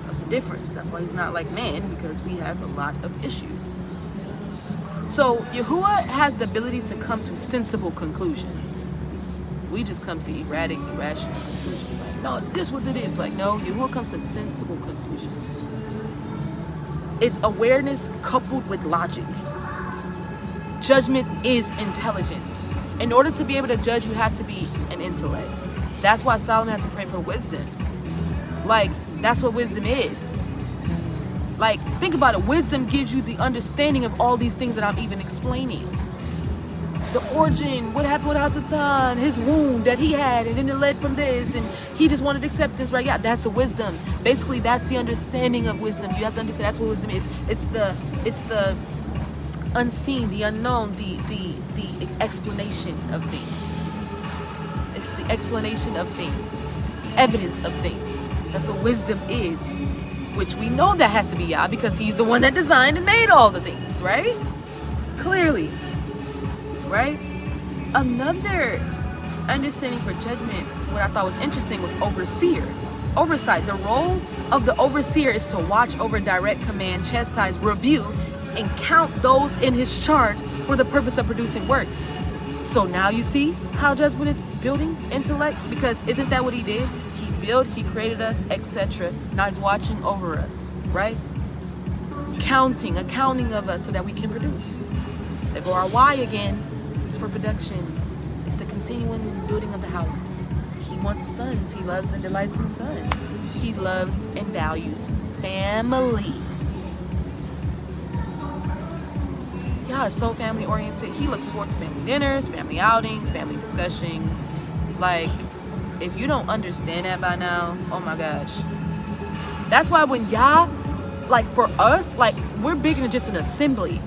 That's the difference. That's why he's not like man, because we have a lot of issues. So Yahuah has the ability to come to sensible conclusions. We just come to erratic, irrational conclusions. Like, no, this is what it is. Like, no, Yahuah comes to sensible conclusions. It's awareness coupled with logic. Judgment is intelligence. In order to be able to judge, you have to be an intellect. That's why Solomon had to pray for wisdom. Like, that's what wisdom is. Like, think about it. Wisdom gives you the understanding of all these things that I'm even explaining. The origin, what happened with Hasatan, his wound that he had, and then it led from this, and he just wanted acceptance, right? Yeah, that's a wisdom. Basically, that's the understanding of wisdom. You have to understand that's what wisdom is. It's the unseen, the unknown, the explanation of things. It's the explanation of things. It's the evidence of things. That's what wisdom is. Which we know that has to be Yah because he's the one that designed and made all the things, right? Clearly. Right? Another understanding for judgment, what I thought was interesting was overseer. Oversight. The role of the overseer is to watch over, direct, command, chastise, review, and count those in his charge for the purpose of producing work. So now you see how judgment is building intellect? Because isn't that what he did? He built, he created us, etc. Now he's watching over us, right? Counting, accounting of us so that we can produce. There go our why again. It's for production. It's the continuing building of the house. He wants sons. He loves and delights in sons. He loves and values family. Yeah, it's so family oriented. He looks forward to family dinners, family outings, family discussions. Like, if you don't understand that by now, oh my gosh. That's why when Yah, like for us, like we're bigger than just an assembly.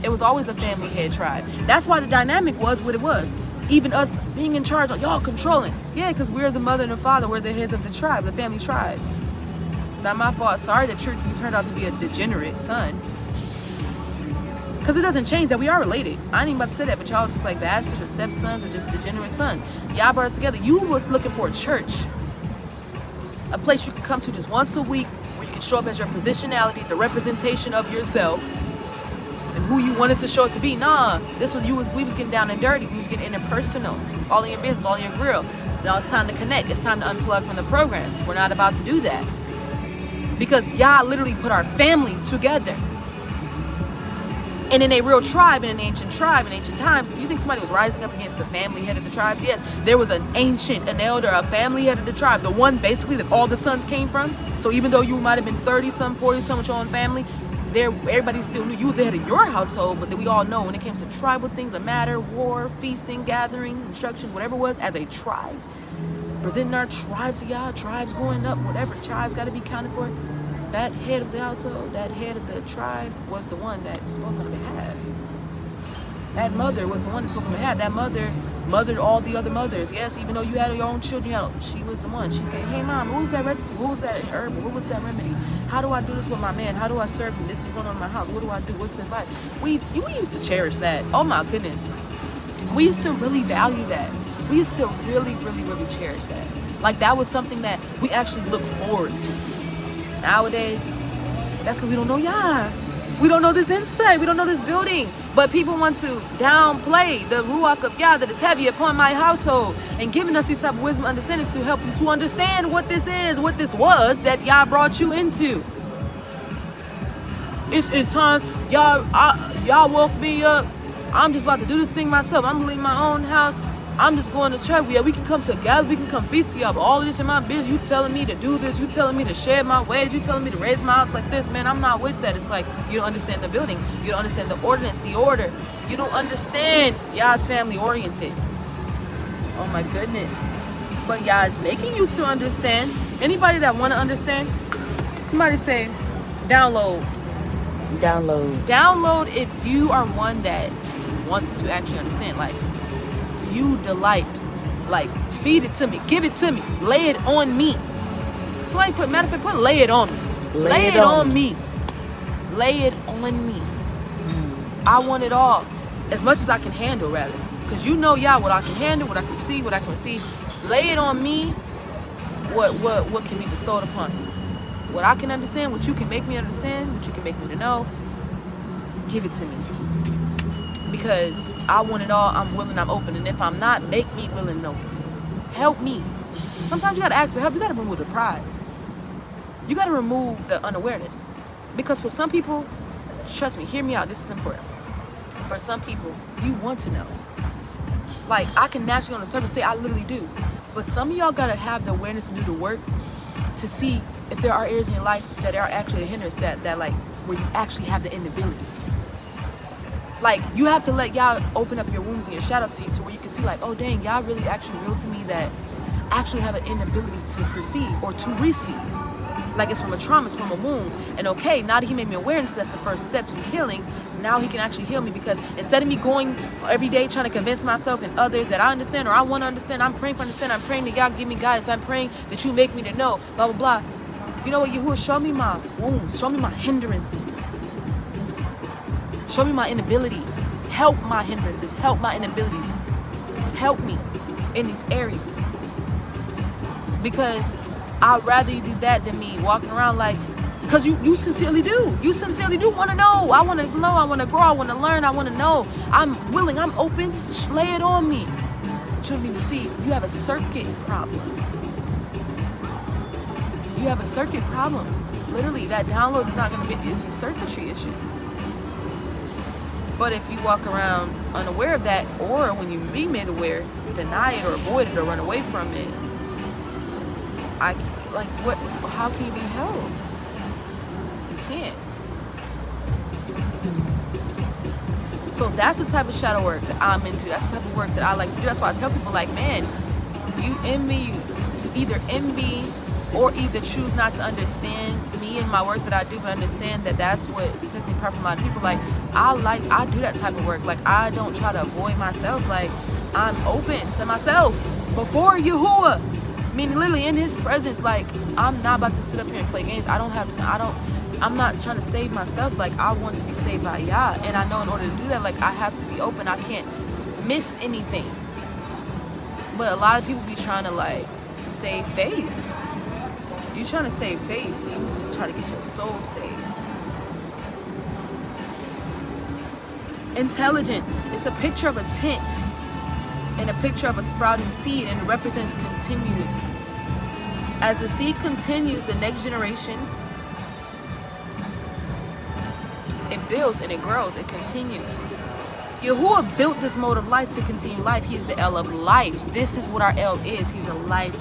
It was always a family head tribe. That's why the dynamic was what it was. Even us being in charge, like y'all controlling. Yeah, because we're the mother and the father. We're the heads of the tribe, the family tribe. It's not my fault. Sorry that you turned out to be a degenerate son. Because it doesn't change that we are related. I ain't even about to say that, but y'all just like bastards or stepsons or just degenerate sons. Y'all brought us together. You was looking for a church. A place you can come to just once a week where you can show up as your positionality, the representation of yourself, and who you wanted to show it to be. Nah, this was we was getting down and dirty. We was getting interpersonal. All in your business, all in your grill. Now it's time to connect. It's time to unplug from the programs. We're not about to do that. Because Yah literally put our family together. And in a real tribe, in an ancient times, if you think somebody was rising up against the family head of the tribes, yes, there was an elder, a family head of the tribe, the one basically that all the sons came from. So even though you might have been 30-some, 40-some with your own family, everybody still knew you was the head of your household. But then we all know when it came to tribal things, a matter, war, feasting, gathering, instruction, whatever it was, as a tribe, presenting our tribes to Yah, tribes going up, whatever, tribes got to be counted for. That head of the household, that head of the tribe was the one that spoke on behalf. That mother was the one that spoke on behalf. That mother mothered all the other mothers. Yes, even though you had your own children, she was the one. She said, hey mom, what was that recipe? What was that herb? What was that remedy? How do I do this with my man? How do I serve him? This is going on in my house. What do I do? What's the advice? We used to cherish that. Oh my goodness. We used to really value that. We used to really, really, really cherish that. Like that was something that we actually looked forward to. Nowadays, that's because we don't know Yah. We don't know this insight. We don't know this building. But people want to downplay the Ruach of Yah that is heavy upon my household and giving us these type of wisdom and understanding to help you to understand what this is, what this was that Yah brought you into. It's in time, y'all woke me up. I'm just about to do this thing myself. I'm leaving my own house. I'm just going to church. Yeah, we can come together. We can come feast y'all. But all of this in my business. You telling me to do this. You telling me to share my ways. You telling me to raise my house like this. Man, I'm not with that. It's like you don't understand the building. You don't understand the ordinance, the order. You don't understand Yah's family oriented. Oh my goodness. But Yah is making you to understand. Anybody that want to understand, somebody say download. Download if you are one that wants to actually understand. Like, you delight. Like, feed it to me. Give it to me. Lay it on me. Somebody put, matter of fact, put lay it on me. Lay it on me. Lay it on me. I want it all. As much as I can handle, rather. Because you know, Yah, what I can handle, what I can see, what I can receive. Lay it on me. What can be bestowed upon me. What I can understand, what you can make me understand, what you can make me to know, give it to me. Because I want it all, I'm willing, I'm open. And if I'm not, make me willing and open. Help me. Sometimes you gotta ask for help. You gotta remove the pride. You gotta remove the unawareness. Because for some people, trust me, hear me out, this is important. For some people, you want to know. Like, I can naturally on the surface say I literally do. But some of y'all gotta have the awareness to do the work to see if there are areas in your life that are actually a hindrance that like where you actually have the inability. Like, you have to let Yah open up your wombs and your shadow seat to where you can see like, oh dang, Yah really actually real to me that actually have an inability to perceive or to receive. Like, it's from a trauma, it's from a wound. And okay, now that he made me awareness, because that's the first step to healing, now he can actually heal me. Because instead of me going every day trying to convince myself and others that I understand or I want to understand, I'm praying for understanding, I'm praying that Yah give me guidance, I'm praying that you make me to know, blah, blah, blah. You know what, Yahuah, show me my wounds, show me my hindrances. Show me my inabilities. Help my hindrances, help my inabilities. Help me in these areas. Because I'd rather you do that than me walking around like, because you sincerely do. You sincerely do want to know. I want to know, I want to grow, I want to learn, I want to know. I'm willing, I'm open. Lay it on me. But you need to see, you have a circuit problem. You have a circuit problem. Literally, that download is not going to be, it's a circuitry issue. But if you walk around unaware of that, or when you be made aware, deny it or avoid it or run away from it, how can you be held? You can't. So that's the type of shadow work that I'm into. That's the type of work that I like to do. That's why I tell people, like, man, you envy, you either envy or either choose not to understand me and my work that I do, but understand that that's what sets me apart from a lot of people. Like, I do that type of work. Like, I don't try to avoid myself. Like, I'm open to myself before Yahuah. Meaning literally in his presence. Like, I'm not about to sit up here and play games. I don't have time. I'm not trying to save myself. Like, I want to be saved by Yah. And I know in order to do that, like, I have to be open. I can't miss anything. But a lot of people be trying to, like, save face. You're trying to save face. You just trying to get your soul saved. Intelligence. It's a picture of a tent and a picture of a sprouting seed, and it represents continuity. As the seed continues, the next generation, it builds and it grows, it continues. Yahuah built this mode of life to continue life. He is the El of life. This is what our El is. He's a life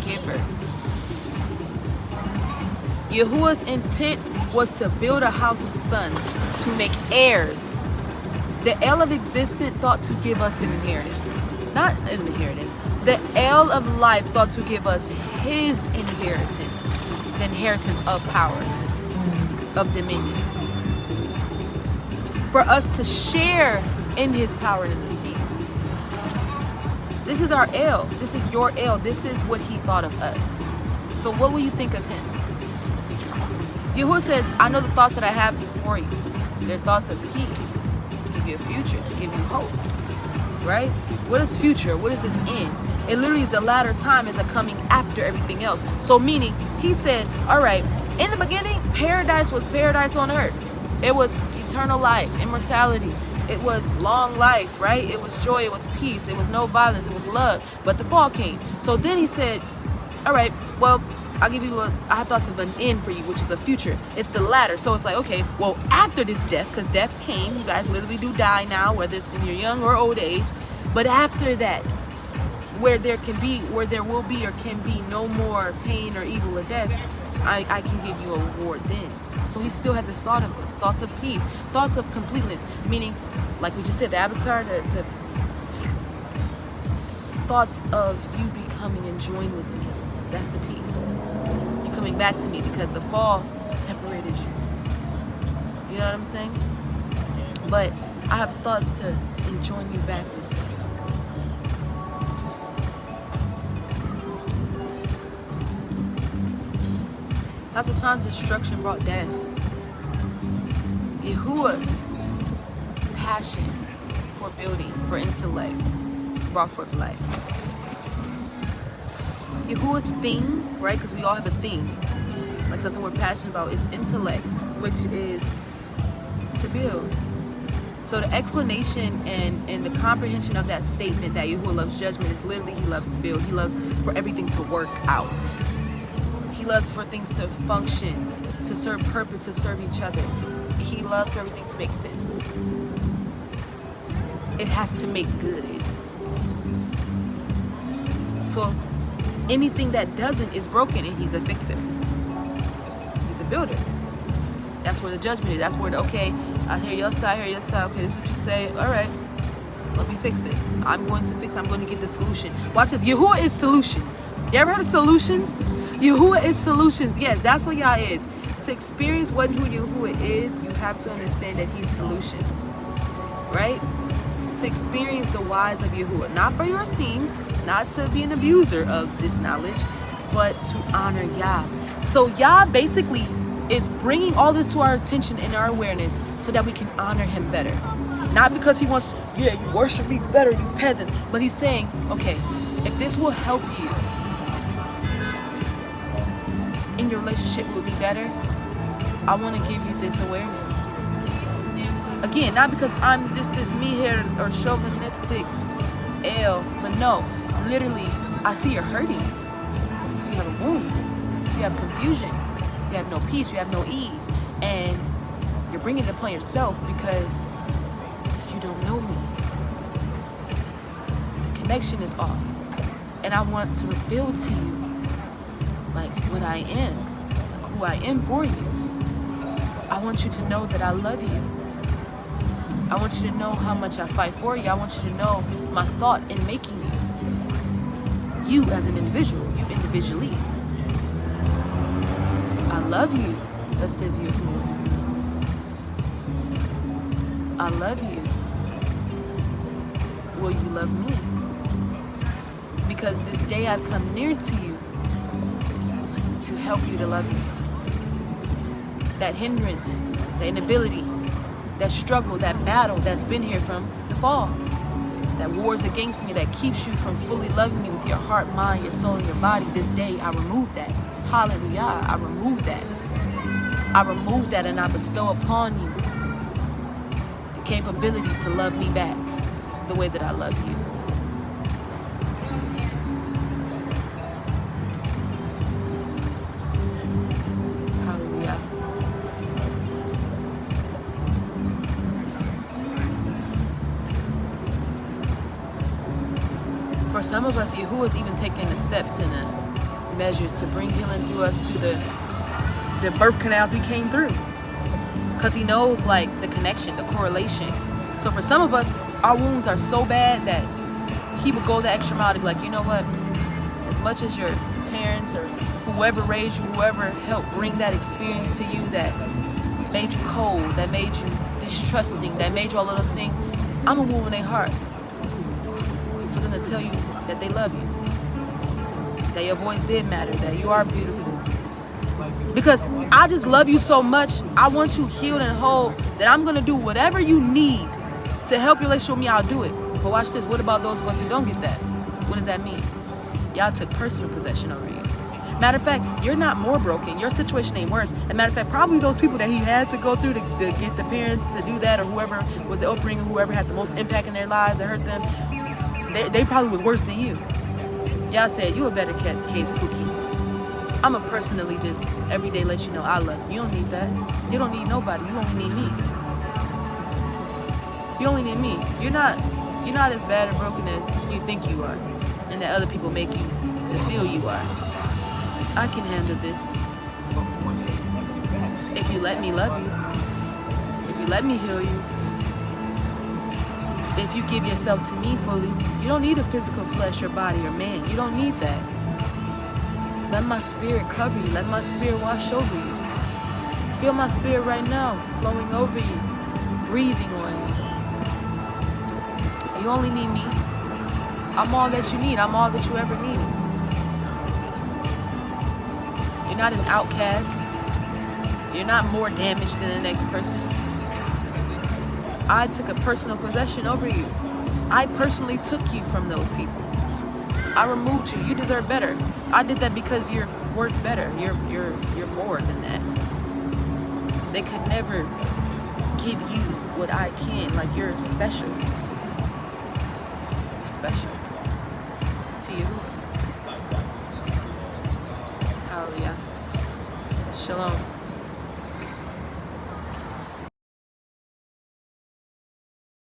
giver. Yahuah's intent was to build a house of sons, to make heirs. The El of existence thought to give us an inheritance. Not an inheritance. The El of life thought to give us his inheritance. The inheritance of power, of dominion. For us to share in his power and esteem. This is our El. This is your El. This is what he thought of us. So what will you think of him? Yahuah says, I know the thoughts that I have for you. They're thoughts of peace, to give you a future, to give you hope. Right? What is future? What is this end? It literally is the latter time is a coming after everything else. So meaning, he said, all right, in the beginning, paradise was paradise on earth. It was eternal life, immortality. It was long life, right? It was joy, it was peace, it was no violence, it was love. But the fall came. So then he said, all right, well, I have thoughts of an end for you, which is a future. It's the latter. So it's like, okay, well, after this death, because death came, you guys literally do die now, whether it's in your young or old age. But after that, where there will be or can be no more pain or evil or death, I can give you a reward then. So he still had this thought of us, thoughts of peace, thoughts of completeness, meaning, like we just said, the avatar, the thoughts of you becoming and joining with me. That's the peace. You coming back to me because the fall separated you. You know what I'm saying? But I have thoughts to join you back with me. Lots of times destruction brought death. Yahuah's passion for building, for intellect, brought forth life. Yahuah's thing, right? Because we all have a thing, like something we're passionate about. It's intellect, which is to build. So the explanation and the comprehension of that statement that Yahuah loves judgment is literally he loves to build. He loves for everything to work out. He loves for things to function, to serve purpose, to serve each other. He loves for everything to make sense. It has to make good. So anything that doesn't is broken, and he's a fixer. He's a builder. That's where the judgment is. That's where okay, I hear your side, okay, this is what you say. All right, let me fix it. I'm going to get the solution. Watch this. Yahuah is solutions. You ever heard of solutions? Yahuah is solutions. Yes, that's what Yah is. To experience who Yahuah is, you have to understand that he's solutions. Right? To experience the whys of Yahuah. Not for your esteem, not to be an abuser of this knowledge, but to honor Yah. So Yah basically is bringing all this to our attention and our awareness so that we can honor him better. Not because he wants, you worship me better, you peasants. But he's saying, okay, if this will help you in your relationship will be better, I want to give you this awareness. Again, not because I'm just this me-haired or chauvinistic but no, literally, I see you're hurting. You have a wound. You have confusion. You have no peace. You have no ease. And you're bringing it upon yourself because you don't know me. The connection is off. And I want to reveal to you like what I am, like who I am for you. I want you to know that I love you. I want you to know how much I fight for you. I want you to know my thought in making you as an individual, you individually. I love you, that says Yahuah. I love you. Will you love me? Because this day I've come near to you to help you to love me. That hindrance, the inability, that struggle, that battle that's been here from the fall, that wars against me, that keeps you from fully loving me with your heart, mind, your soul, and your body, this day I remove that. Hallelujah, I remove that. I remove that and I bestow upon you the capability to love me back the way that I love you. For some of us, Yahuah is even taking the steps and the measures to bring healing through us through the birth canals we came through. Because he knows like the connection, the correlation. So for some of us, our wounds are so bad that he would go the extra mile to be like, you know what? As much as your parents or whoever raised you, whoever helped bring that experience to you that made you cold, that made you distrusting, that made you all of those things, I'm a wound in their heart. For them to tell you that they love you, that your voice did matter, that you are beautiful. Because I just love you so much, I want you healed and whole, that I'm going to do whatever you need to help your relationship with me, I'll do it. But watch this, what about those of us who don't get that? What does that mean? Y'all took personal possession over you. Matter of fact, you're not more broken. Your situation ain't worse. As a matter of fact, probably those people that he had to go through to get the parents to do that, or whoever was the upbringing, whoever had the most impact in their lives that hurt them, they probably was worse than you. Y'all said, you a better case, Pookie. I'ma personally just every day let you know I love you. You don't need that. You don't need nobody. You only need me. You only need me. You're not as bad and broken as you think you are, and that other people make you to feel you are. I can handle this. If you let me love you. If you let me heal you. If you give yourself to me fully, you don't need a physical flesh or body or man. You don't need that. Let my spirit cover you. Let my spirit wash over you. Feel my spirit right now flowing over you, breathing on you. You only need me. I'm all that you need. I'm all that you ever need. You're not an outcast. You're not more damaged than the next person. I took a personal possession over you. I personally took you from those people. I removed you. You deserve better. I did that because you're worth better. You're more than that. They could never give you what I can. Like, you're special. You're special to Yahuah. Hallelujah. Shalom.